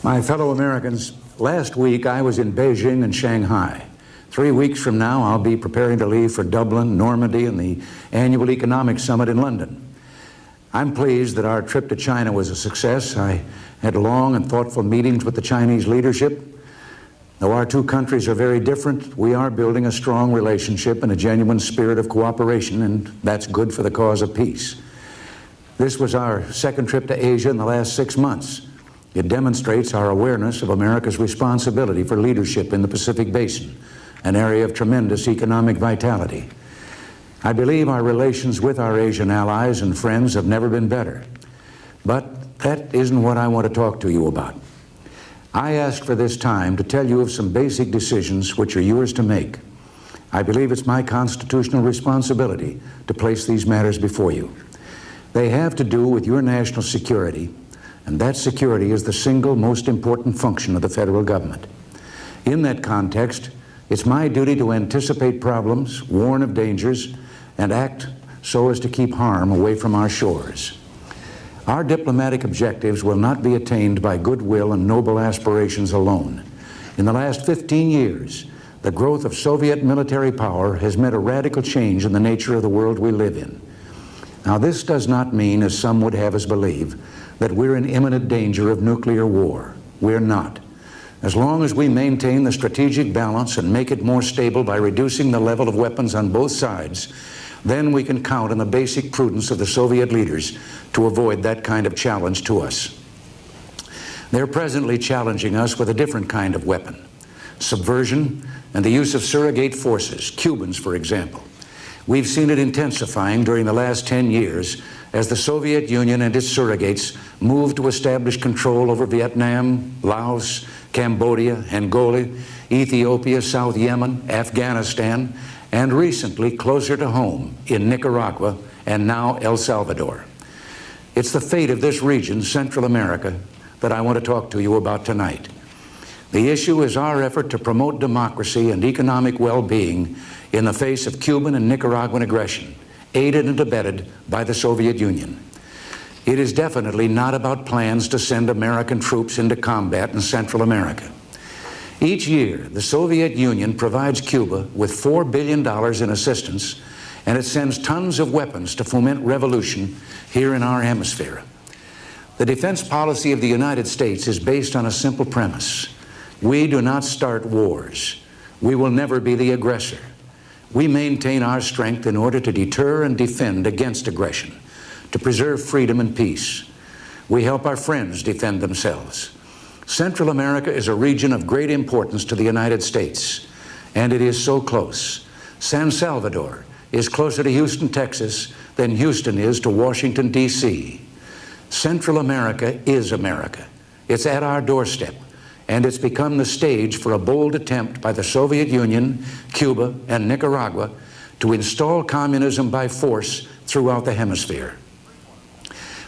My fellow Americans, last week I was in Beijing and Shanghai. 3 weeks from now, I'll be preparing to leave for Dublin, Normandy, and the annual Economic Summit in London. I'm pleased that our trip to China was a success. I had long and thoughtful meetings with the Chinese leadership. Though our two countries are very different, we are building a strong relationship and a genuine spirit of cooperation, and that's good for the cause of peace. This was our second trip to Asia in the last 6 months. It demonstrates our awareness of America's responsibility for leadership in the Pacific Basin, an area of tremendous economic vitality. I believe our relations with our Asian allies and friends have never been better. But that isn't what I want to talk to you about. I asked for this time to tell you of some basic decisions which are yours to make. I believe it's my constitutional responsibility to place these matters before you. They have to do with your national security, and that security is the single most important function of the federal government. In that context, it's my duty to anticipate problems, warn of dangers, and act so as to keep harm away from our shores. Our diplomatic objectives will not be attained by goodwill and noble aspirations alone. In the last 15 years, the growth of Soviet military power has meant a radical change in the nature of the world we live in. Now, this does not mean, as some would have us believe, that we're in imminent danger of nuclear war. We're not. As long as we maintain the strategic balance and make it more stable by reducing the level of weapons on both sides, then we can count on the basic prudence of the Soviet leaders to avoid that kind of challenge to us. They're presently challenging us with a different kind of weapon: subversion and the use of surrogate forces, Cubans, for example. We've seen it intensifying during the last 10 years as the Soviet Union and its surrogates moved to establish control over Vietnam, Laos, Cambodia, Angola, Ethiopia, South Yemen, Afghanistan, and recently closer to home in Nicaragua and now El Salvador. It's the fate of this region, Central America, that I want to talk to you about tonight. The issue is our effort to promote democracy and economic well-being in the face of Cuban and Nicaraguan aggression, aided and abetted by the Soviet Union. It is definitely not about plans to send American troops into combat in Central America. Each year, the Soviet Union provides Cuba with $4 billion in assistance, and it sends tons of weapons to foment revolution here in our hemisphere. The defense policy of the United States is based on a simple premise: we do not start wars. We will never be the aggressor. We maintain our strength in order to deter and defend against aggression, to preserve freedom and peace. We help our friends defend themselves. Central America is a region of great importance to the United States, and it is so close. San Salvador is closer to Houston, Texas, than Houston is to Washington, D.C. Central America is America. It's at our doorstep, and it's become the stage for a bold attempt by the Soviet Union, Cuba, and Nicaragua to install communism by force throughout the hemisphere.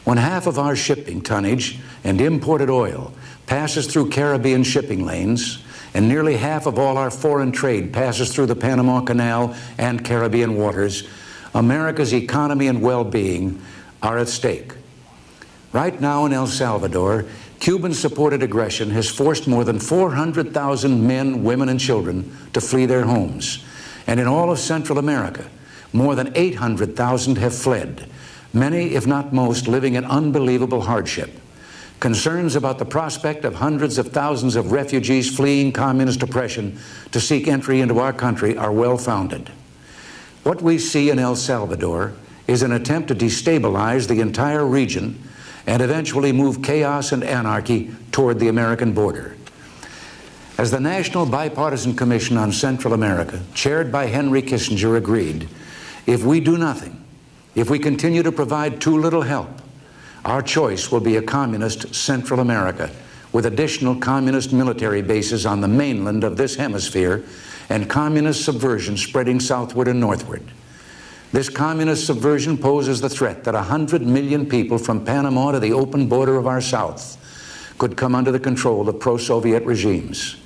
When half of our shipping tonnage and imported oil passes through Caribbean shipping lanes, and nearly half of all our foreign trade passes through the Panama Canal and Caribbean waters, America's economy and well-being are at stake. Right now in El Salvador, Cuban-supported aggression has forced more than 400,000 men, women, and children to flee their homes. And in all of Central America, more than 800,000 have fled, many, if not most, living in unbelievable hardship. Concerns about the prospect of hundreds of thousands of refugees fleeing communist oppression to seek entry into our country are well-founded. What we see in El Salvador is an attempt to destabilize the entire region and eventually move chaos and anarchy toward the American border. As the National Bipartisan Commission on Central America, chaired by Henry Kissinger, agreed, if we do nothing, if we continue to provide too little help, our choice will be a communist Central America with additional communist military bases on the mainland of this hemisphere and communist subversion spreading southward and northward. This communist subversion poses the threat that 100 million people from Panama to the open border of our South could come under the control of pro-Soviet regimes.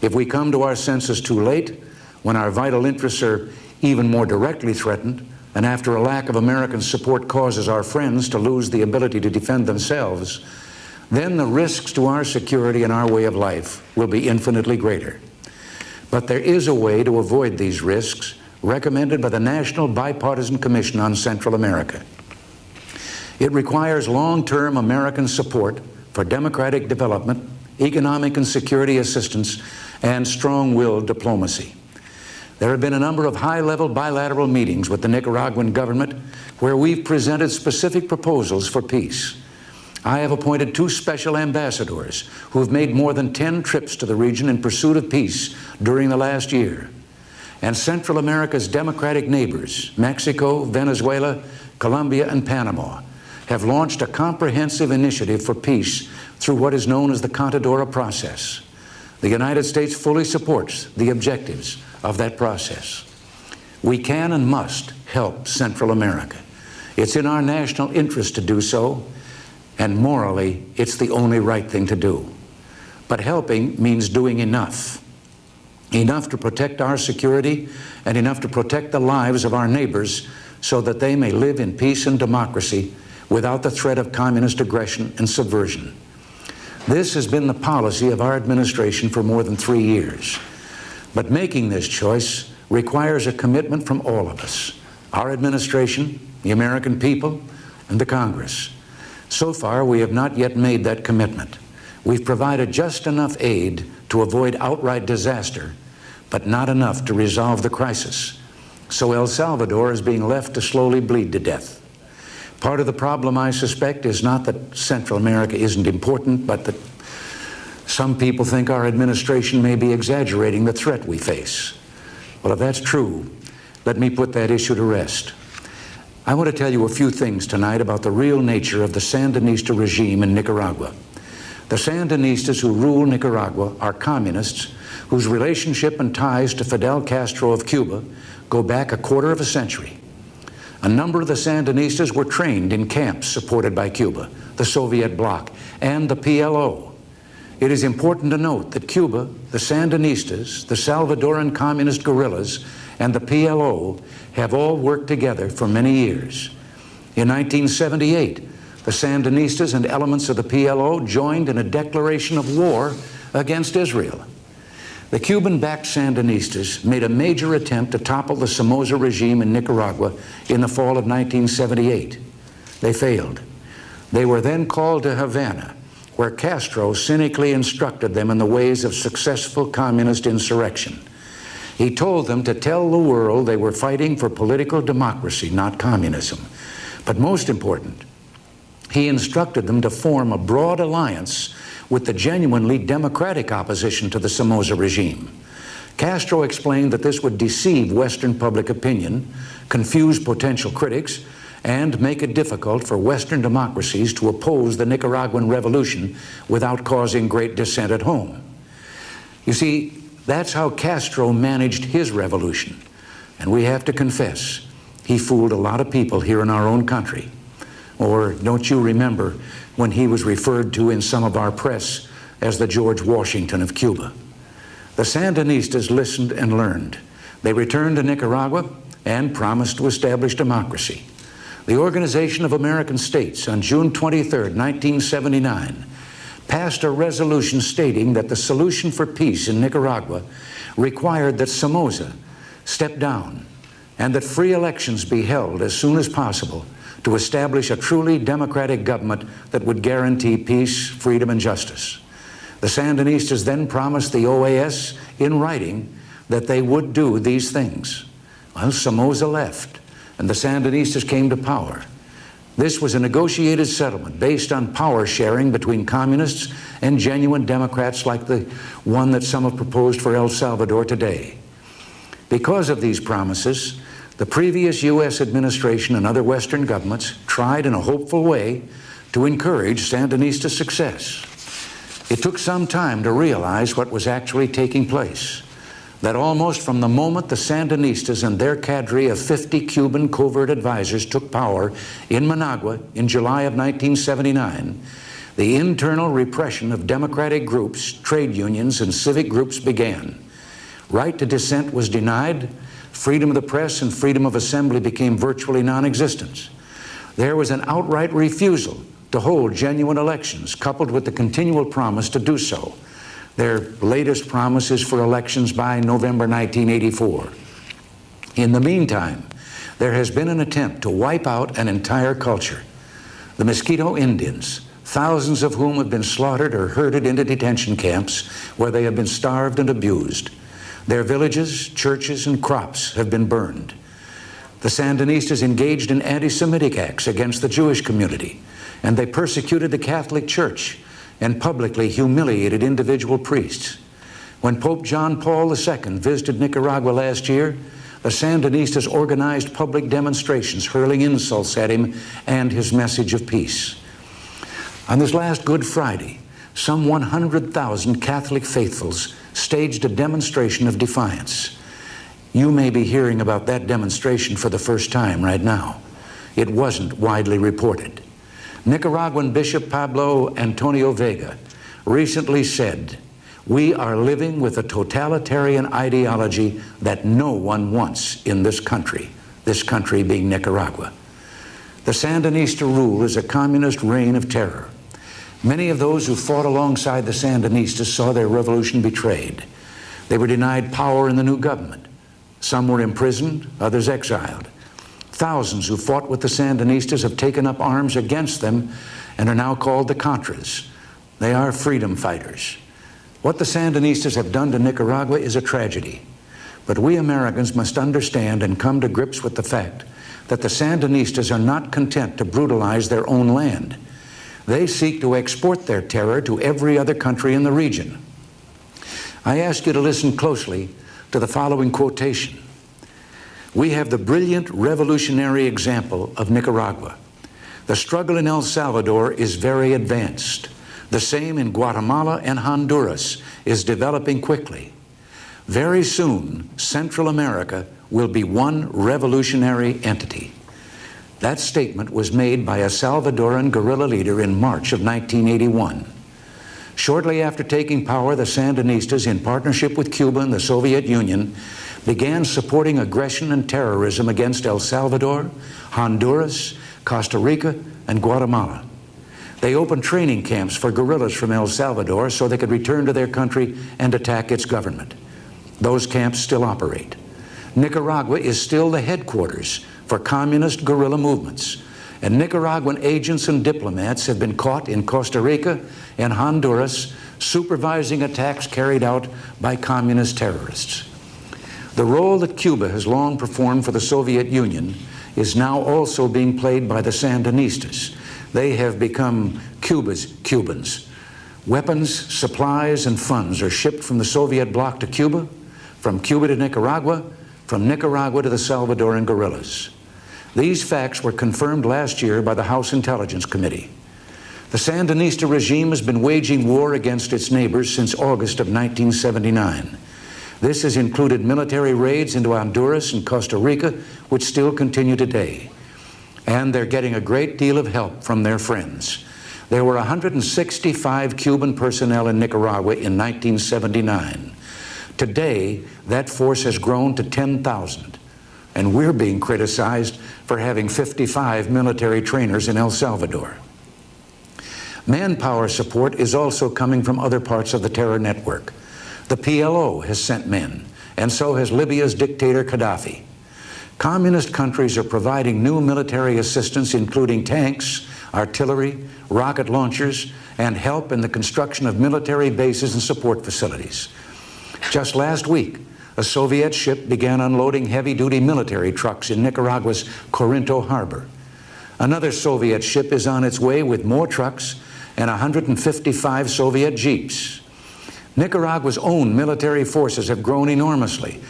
If we come to our senses too late, when our vital interests are even more directly threatened, and after a lack of American support causes our friends to lose the ability to defend themselves, then the risks to our security and our way of life will be infinitely greater. But there is a way to avoid these risks recommended by the National Bipartisan Commission on Central America. It requires long-term American support for democratic development, economic and security assistance, and strong-willed diplomacy. There have been a number of high-level bilateral meetings with the Nicaraguan government where we've presented specific proposals for peace. I have appointed 2 special ambassadors who have made more than 10 trips to the region in pursuit of peace during the last year. And Central America's democratic neighbors, Mexico, Venezuela, Colombia, and Panama, have launched a comprehensive initiative for peace through what is known as the Contadora process. The United States fully supports the objectives of that process. We can and must help Central America. It's in our national interest to do so, and morally, it's the only right thing to do. But helping means doing enough. Enough to protect our security and enough to protect the lives of our neighbors so that they may live in peace and democracy without the threat of communist aggression and subversion. This has been the policy of our administration for more than 3 years. But making this choice requires a commitment from all of us, our administration, the American people, and the Congress. So far, we have not yet made that commitment. We've provided just enough aid to avoid outright disaster, but not enough to resolve the crisis. So El Salvador is being left to slowly bleed to death. Part of the problem, I suspect, is not that Central America isn't important, but that some people think our administration may be exaggerating the threat we face. Well, if that's true, let me put that issue to rest. I want to tell you a few things tonight about the real nature of the Sandinista regime in Nicaragua. The Sandinistas who rule Nicaragua are communists whose relationship and ties to Fidel Castro of Cuba go back a quarter of a century. A number of the Sandinistas were trained in camps supported by Cuba, the Soviet bloc, and the PLO. It is important to note that Cuba, the Sandinistas, the Salvadoran communist guerrillas, and the PLO have all worked together for many years. In 1978, the Sandinistas and elements of the PLO joined in a declaration of war against Israel. The Cuban-backed Sandinistas made a major attempt to topple the Somoza regime in Nicaragua in the fall of 1978. They failed. They were then called to Havana, where Castro cynically instructed them in the ways of successful communist insurrection. He told them to tell the world they were fighting for political democracy, not communism. But most important, he instructed them to form a broad alliance with the genuinely democratic opposition to the Somoza regime. Castro explained that this would deceive Western public opinion, confuse potential critics, and make it difficult for Western democracies to oppose the Nicaraguan revolution without causing great dissent at home. You see, that's how Castro managed his revolution. And we have to confess, he fooled a lot of people here in our own country. Or don't you remember when he was referred to in some of our press as the George Washington of Cuba? The Sandinistas listened and learned. They returned to Nicaragua and promised to establish democracy. The Organization of American States on June 23, 1979, passed a resolution stating that the solution for peace in Nicaragua required that Somoza step down and that free elections be held as soon as possible to establish a truly democratic government that would guarantee peace, freedom, and justice. The Sandinistas then promised the OAS in writing that they would do these things. Well, Somoza left, and the Sandinistas came to power. This was a negotiated settlement based on power sharing between communists and genuine Democrats like the one that some have proposed for El Salvador today. Because of these promises, the previous U.S. administration and other Western governments tried in a hopeful way to encourage Sandinista success. It took some time to realize what was actually taking place, that almost from the moment the Sandinistas and their cadre of 50 Cuban covert advisors took power in Managua in July of 1979, the internal repression of democratic groups, trade unions, and civic groups began. Right to dissent was denied. Freedom of the press and freedom of assembly became virtually non-existent. There was an outright refusal to hold genuine elections, coupled with the continual promise to do so. Their latest promise is for elections by November 1984. In the meantime, there has been an attempt to wipe out an entire culture. The Mosquito Indians, thousands of whom have been slaughtered or herded into detention camps where they have been starved and abused. Their villages, churches, and crops have been burned. The Sandinistas engaged in anti-Semitic acts against the Jewish community, and they persecuted the Catholic Church and publicly humiliated individual priests. When Pope John Paul II visited Nicaragua last year, the Sandinistas organized public demonstrations hurling insults at him and his message of peace. On this last Good Friday, some 100,000 Catholic faithfuls staged a demonstration of defiance. You may be hearing about that demonstration for the first time right now. It wasn't widely reported. Nicaraguan Bishop Pablo Antonio Vega recently said, "We are living with a totalitarian ideology that no one wants in this country being Nicaragua. The Sandinista rule is a communist reign of terror. Many of those who fought alongside the Sandinistas saw their revolution betrayed. They were denied power in the new government. Some were imprisoned, others exiled. Thousands who fought with the Sandinistas have taken up arms against them and are now called the Contras. They are freedom fighters. What the Sandinistas have done to Nicaragua is a tragedy. But we Americans must understand and come to grips with the fact that the Sandinistas are not content to brutalize their own land. They seek to export their terror to every other country in the region." I ask you to listen closely to the following quotation. "We have the brilliant revolutionary example of Nicaragua. The struggle in El Salvador is very advanced. The same in Guatemala and Honduras is developing quickly. Very soon, Central America will be one revolutionary entity." That statement was made by a Salvadoran guerrilla leader in March of 1981. Shortly after taking power, the Sandinistas, in partnership with Cuba and the Soviet Union, began supporting aggression and terrorism against El Salvador, Honduras, Costa Rica, and Guatemala. They opened training camps for guerrillas from El Salvador so they could return to their country and attack its government. Those camps still operate. Nicaragua is still the headquarters for communist guerrilla movements, and Nicaraguan agents and diplomats have been caught in Costa Rica and Honduras supervising attacks carried out by communist terrorists. The role that Cuba has long performed for the Soviet Union is now also being played by the Sandinistas. They have become Cuba's Cubans. Weapons, supplies, and funds are shipped from the Soviet bloc to Cuba, from Cuba to Nicaragua, from Nicaragua to the Salvadoran guerrillas. These facts were confirmed last year by the House Intelligence Committee. The Sandinista regime has been waging war against its neighbors since August of 1979. This has included military raids into Honduras and Costa Rica, which still continue today. And they're getting a great deal of help from their friends. There were 165 Cuban personnel in Nicaragua in 1979. Today, that force has grown to 10,000. And we're being criticized for having 55 military trainers in El Salvador. Manpower support is also coming from other parts of the terror network. The PLO has sent men, and so has Libya's dictator Gaddafi. Communist countries are providing new military assistance, including tanks, artillery, rocket launchers, and help in the construction of military bases and support facilities. Just last week, a Soviet ship began unloading heavy-duty military trucks in Nicaragua's Corinto harbor. Another Soviet ship is on its way with more trucks and 155 Soviet jeeps. Nicaragua's own military forces have grown enormously.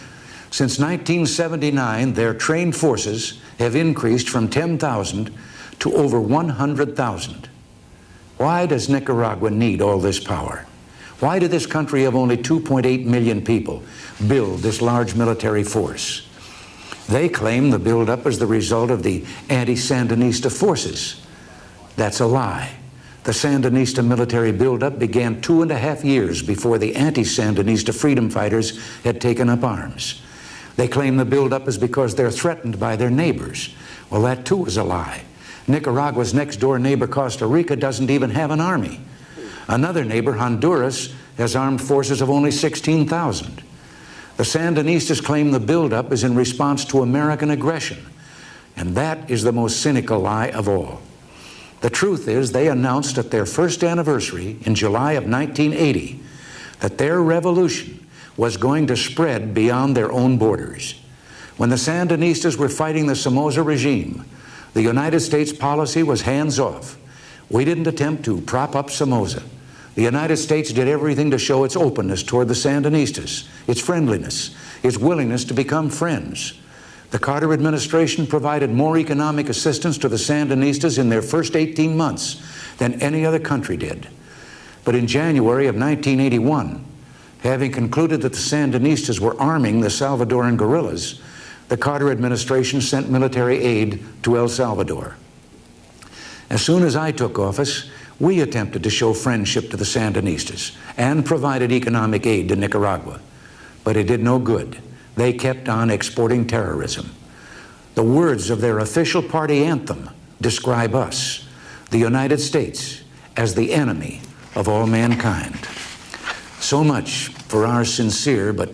Since 1979, their trained forces have increased from 10,000 to over 100,000. Why does Nicaragua need all this power? Why did this country of only 2.8 million people build this large military force? They claim the buildup is the result of the anti-Sandinista forces. That's a lie. The Sandinista military buildup began 2.5 years before the anti-Sandinista freedom fighters had taken up arms. They claim the buildup is because they're threatened by their neighbors. Well, that too is a lie. Nicaragua's next-door neighbor, Costa Rica, doesn't even have an army. Another neighbor, Honduras, has armed forces of only 16,000. The Sandinistas claim the buildup is in response to American aggression, and that is the most cynical lie of all. The truth is, they announced at their first anniversary in July of 1980 that their revolution was going to spread beyond their own borders. When the Sandinistas were fighting the Somoza regime, the United States policy was hands-off. We didn't attempt to prop up Somoza. The United States did everything to show its openness toward the Sandinistas, its friendliness, its willingness to become friends. The Carter administration provided more economic assistance to the Sandinistas in their first 18 months than any other country did. But in January of 1981, having concluded that the Sandinistas were arming the Salvadoran guerrillas, the Carter administration sent military aid to El Salvador. As soon as I took office, we attempted to show friendship to the Sandinistas and provided economic aid to Nicaragua. But it did no good. They kept on exporting terrorism. The words of their official party anthem describe us, the United States, as the enemy of all mankind. So much for our sincere but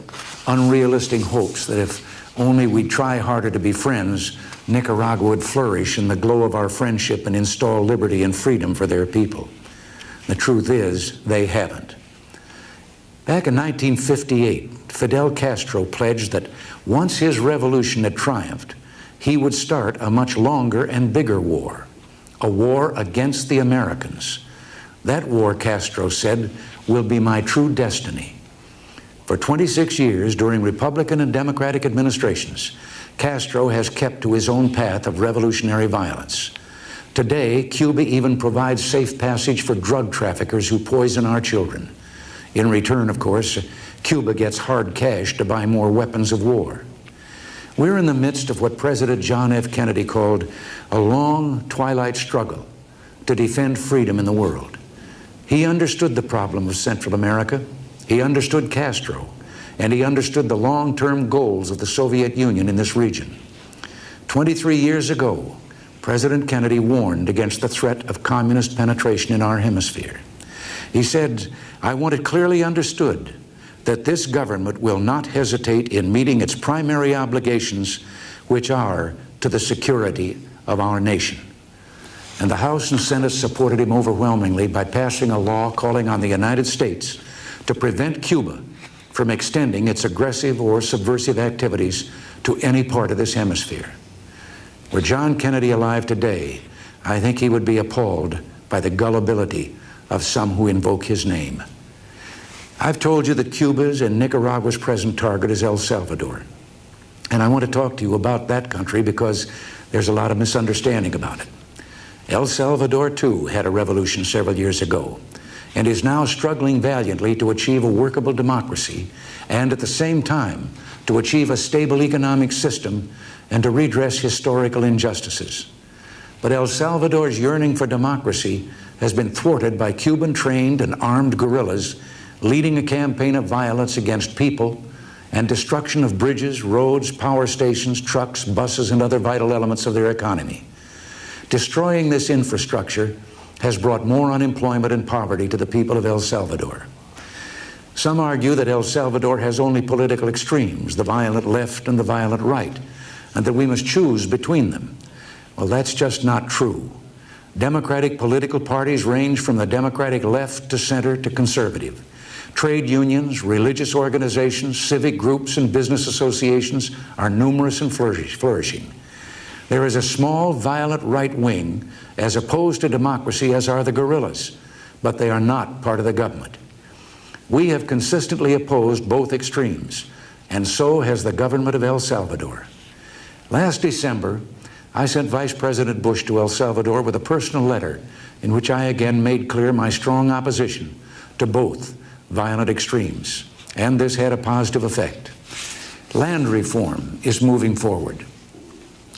unrealistic hopes that if only we'd try harder to be friends, Nicaragua would flourish in the glow of our friendship and install liberty and freedom for their people. The truth is, they haven't. Back in 1958, Fidel Castro pledged that once his revolution had triumphed, he would start a much longer and bigger war, a war against the Americans. That war, Castro said, will be my true destiny. For 26 years, during Republican and Democratic administrations, Castro has kept to his own path of revolutionary violence. Today, Cuba even provides safe passage for drug traffickers who poison our children. In return, of course, Cuba gets hard cash to buy more weapons of war. We're in the midst of what President John F. Kennedy called a long twilight struggle to defend freedom in the world. He understood the problem of Central America. He understood Castro, and he understood the long-term goals of the Soviet Union in this region. 23 years ago, President Kennedy warned against the threat of communist penetration in our hemisphere. He said, "I want it clearly understood that this government will not hesitate in meeting its primary obligations, which are to the security of our nation." And the House and Senate supported him overwhelmingly by passing a law calling on the United States to prevent Cuba from extending its aggressive or subversive activities to any part of this hemisphere. Were John Kennedy alive today, I think he would be appalled by the gullibility of some who invoke his name. I've told you that Cuba's and Nicaragua's present target is El Salvador. And I want to talk to you about that country because there's a lot of misunderstanding about it. El Salvador, too, had a revolution several years ago and is now struggling valiantly to achieve a workable democracy and at the same time to achieve a stable economic system and to redress historical injustices. But El Salvador's yearning for democracy has been thwarted by Cuban-trained and armed guerrillas leading a campaign of violence against people and destruction of bridges, roads, power stations, trucks, buses, and other vital elements of their economy. Destroying this infrastructure has brought more unemployment and poverty to the people of El Salvador. Some argue that El Salvador has only political extremes, the violent left and the violent right, and that we must choose between them. Well, that's just not true. Democratic political parties range from the Democratic left to center to conservative. Trade unions, religious organizations, civic groups, and business associations are numerous and flourishing. There is a small, violent right wing as opposed to democracy, as are the guerrillas, but they are not part of the government. We have consistently opposed both extremes, and so has the government of El Salvador. Last December, I sent Vice President Bush to El Salvador with a personal letter in which I again made clear my strong opposition to both violent extremes, and this had a positive effect. Land reform is moving forward.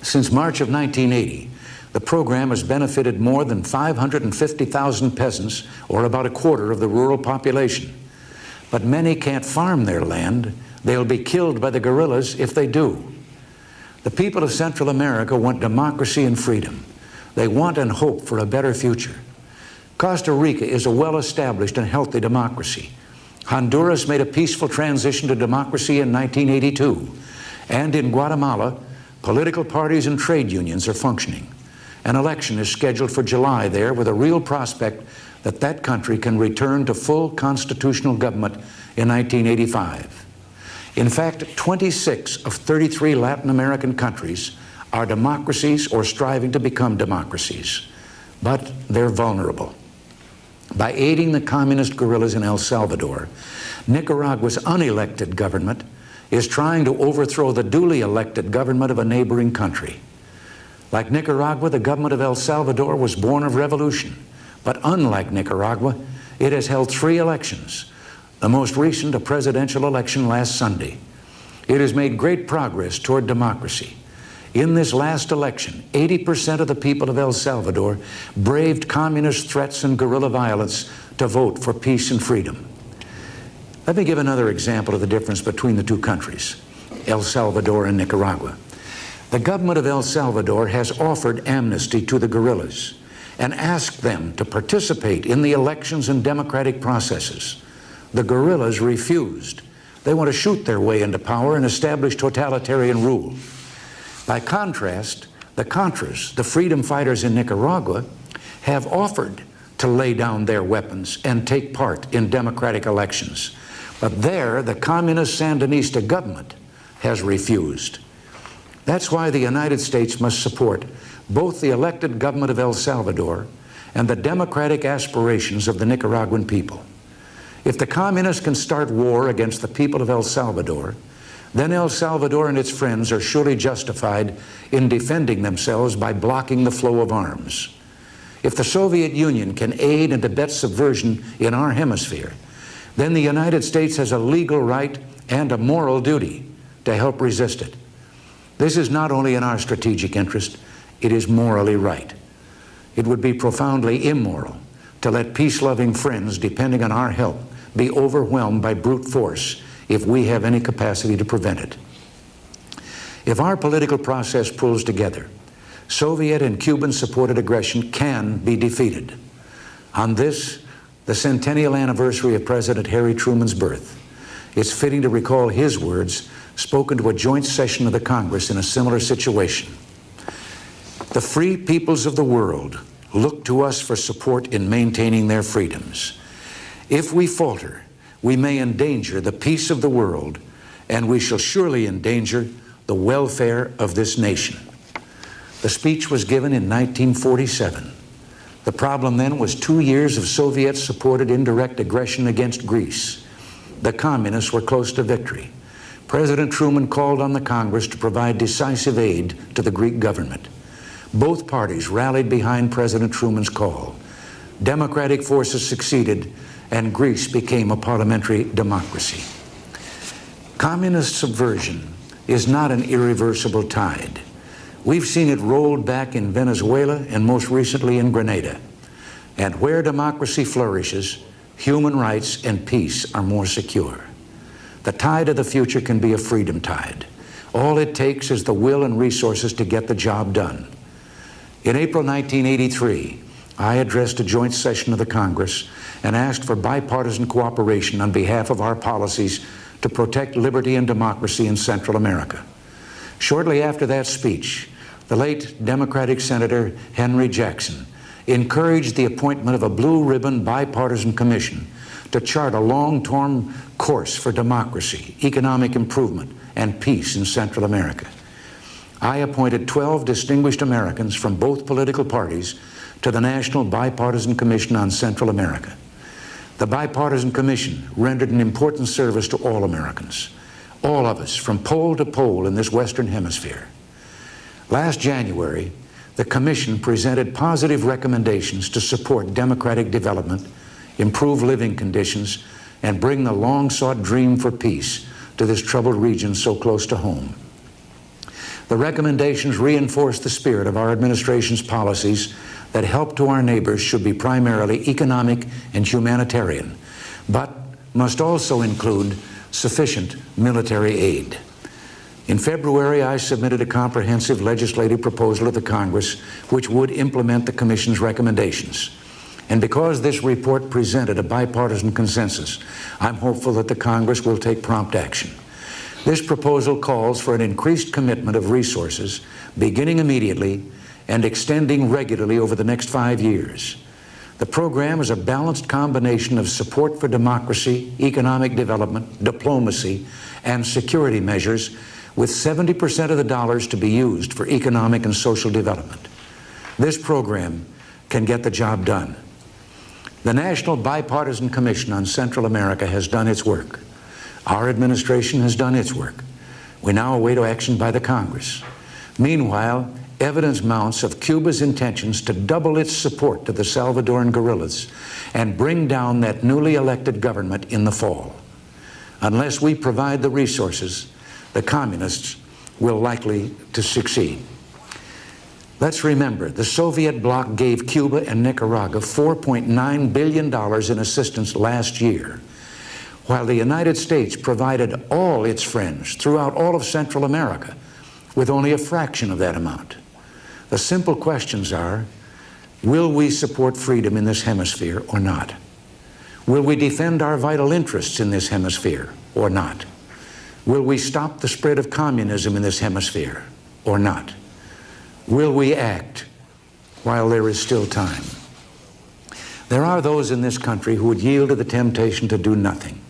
Since March of 1980, the program has benefited more than 550,000 peasants, or about a quarter of the rural population. But many can't farm their land. They'll be killed by the guerrillas if they do. The people of Central America want democracy and freedom. They want and hope for a better future. Costa Rica is a well-established and healthy democracy. Honduras made a peaceful transition to democracy in 1982. And in Guatemala, political parties and trade unions are functioning. An election is scheduled for July there, with a real prospect that that country can return to full constitutional government in 1985. In fact, 26 of 33 Latin American countries are democracies or striving to become democracies, but they're vulnerable. By aiding the communist guerrillas in El Salvador, Nicaragua's unelected government is trying to overthrow the duly elected government of a neighboring country. Like Nicaragua, the government of El Salvador was born of revolution, but unlike Nicaragua, it has held 3 elections, the most recent a presidential election last Sunday. It has made great progress toward democracy. In this last election, 80% of the people of El Salvador braved communist threats and guerrilla violence to vote for peace and freedom. Let me give another example of the difference between the two countries, El Salvador and Nicaragua. The government of El Salvador has offered amnesty to the guerrillas and asked them to participate in the elections and democratic processes. The guerrillas refused. They want to shoot their way into power and establish totalitarian rule. By contrast, the Contras, the freedom fighters in Nicaragua, have offered to lay down their weapons and take part in democratic elections. But there, the communist Sandinista government has refused. That's why the United States must support both the elected government of El Salvador and the democratic aspirations of the Nicaraguan people. If the communists can start war against the people of El Salvador, then El Salvador and its friends are surely justified in defending themselves by blocking the flow of arms. If the Soviet Union can aid and abet subversion in our hemisphere, then the United States has a legal right and a moral duty to help resist it. This is not only in our strategic interest, it is morally right. It would be profoundly immoral to let peace-loving friends depending on our help be overwhelmed by brute force if we have any capacity to prevent it. If our political process pulls together, Soviet and Cuban-supported aggression can be defeated. On this, the centennial anniversary of President Harry Truman's birth, it's fitting to recall his words spoken to a joint session of the Congress in a similar situation. The free peoples of the world look to us for support in maintaining their freedoms. If we falter, we may endanger the peace of the world, and we shall surely endanger the welfare of this nation. The speech was given in 1947. The problem then was 2 years of Soviet-supported indirect aggression against Greece. The communists were close to victory. President Truman called on the Congress to provide decisive aid to the Greek government. Both parties rallied behind President Truman's call. Democratic forces succeeded, and Greece became a parliamentary democracy. Communist subversion is not an irreversible tide. We've seen it rolled back in Venezuela and most recently in Grenada. And where democracy flourishes, human rights and peace are more secure. The tide of the future can be a freedom tide. All it takes is the will and resources to get the job done. In April 1983, I addressed a joint session of the Congress and asked for bipartisan cooperation on behalf of our policies to protect liberty and democracy in Central America. Shortly after that speech, the late Democratic Senator Henry Jackson encouraged the appointment of a blue-ribbon bipartisan commission to chart a long-term course for democracy, economic improvement, and peace in Central America. I appointed 12 distinguished Americans from both political parties to the National Bipartisan Commission on Central America. The Bipartisan Commission rendered an important service to all Americans, all of us, from pole to pole in this Western Hemisphere. Last January, the Commission presented positive recommendations to support democratic development, improve living conditions, and bring the long-sought dream for peace to this troubled region so close to home. The recommendations reinforce the spirit of our administration's policies that help to our neighbors should be primarily economic and humanitarian, but must also include sufficient military aid. In February, I submitted a comprehensive legislative proposal to the Congress which would implement the Commission's recommendations. And because this report presented a bipartisan consensus, I'm hopeful that the Congress will take prompt action. This proposal calls for an increased commitment of resources, beginning immediately and extending regularly over the next 5 years. The program is a balanced combination of support for democracy, economic development, diplomacy, and security measures, with 70% of the dollars to be used for economic and social development. This program can get the job done. The National Bipartisan Commission on Central America has done its work. Our administration has done its work. We now await action by the Congress. Meanwhile, evidence mounts of Cuba's intentions to double its support to the Salvadoran guerrillas and bring down that newly elected government in the fall. Unless we provide the resources, the communists will likely to succeed. Let's remember, the Soviet bloc gave Cuba and Nicaragua $4.9 billion in assistance last year, while the United States provided all its friends throughout all of Central America with only a fraction of that amount. The simple questions are, will we support freedom in this hemisphere or not? Will we defend our vital interests in this hemisphere or not? Will we stop the spread of communism in this hemisphere or not? Will we act while there is still time? There are those in this country who would yield to the temptation to do nothing.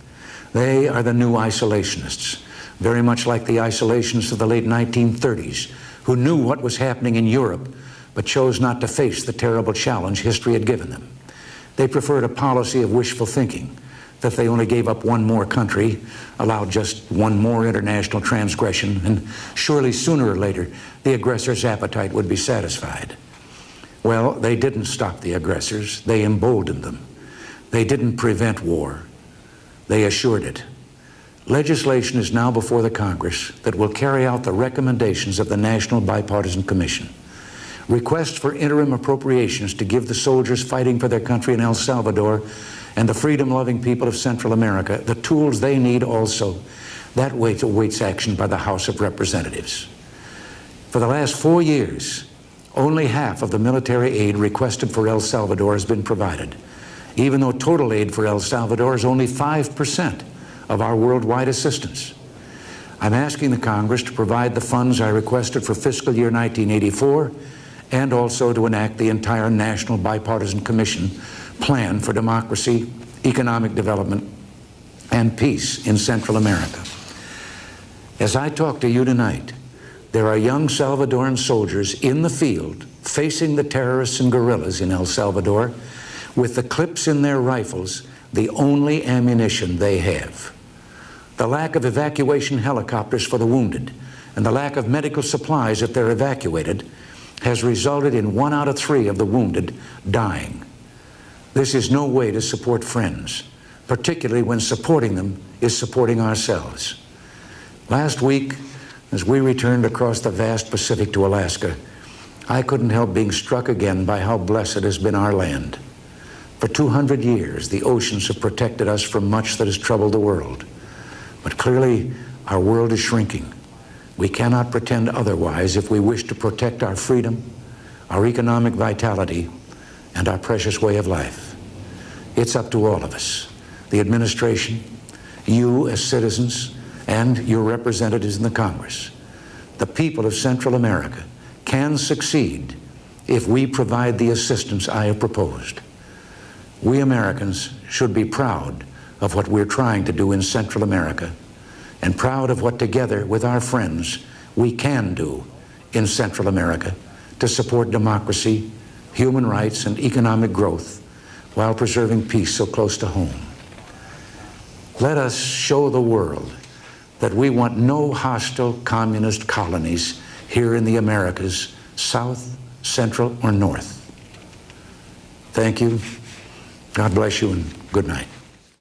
They are the new isolationists, very much like the isolationists of the late 1930s, who knew what was happening in Europe, but chose not to face the terrible challenge history had given them. They preferred a policy of wishful thinking, that if they only gave up one more country, allowed just one more international transgression, and surely sooner or later the aggressor's appetite would be satisfied. Well, they didn't stop the aggressors, they emboldened them. They didn't prevent war, they assured it. Legislation is now before the Congress that will carry out the recommendations of the National Bipartisan Commission. Requests for interim appropriations to give the soldiers fighting for their country in El Salvador and the freedom-loving people of Central America the tools they need also. That awaits action by the House of Representatives. For the last 4 years, only half of the military aid requested for El Salvador has been provided, even though total aid for El Salvador is only 5% of our worldwide assistance. I'm asking the Congress to provide the funds I requested for fiscal year 1984 and also to enact the entire National Bipartisan Commission plan for democracy, economic development, and peace in Central America. As I talk to you tonight, there are young Salvadoran soldiers in the field facing the terrorists and guerrillas in El Salvador with the clips in their rifles the only ammunition they have. The lack of evacuation helicopters for the wounded and the lack of medical supplies if they're evacuated has resulted in 1 out of 3 of the wounded dying. This is no way to support friends, particularly when supporting them is supporting ourselves. Last week, as we returned across the vast Pacific to Alaska, I couldn't help being struck again by how blessed has been our land. For 200 years, the oceans have protected us from much that has troubled the world. But clearly, our world is shrinking. We cannot pretend otherwise if we wish to protect our freedom, our economic vitality, and our precious way of life. It's up to all of us, the administration, you as citizens, and your representatives in the Congress. The people of Central America can succeed if we provide the assistance I have proposed. We Americans should be proud of what we're trying to do in Central America and proud of what together with our friends we can do in Central America to support democracy, human rights, and economic growth while preserving peace so close to home. Let us show the world that we want no hostile communist colonies here in the Americas, South, Central, or North. Thank you. God bless you and good night.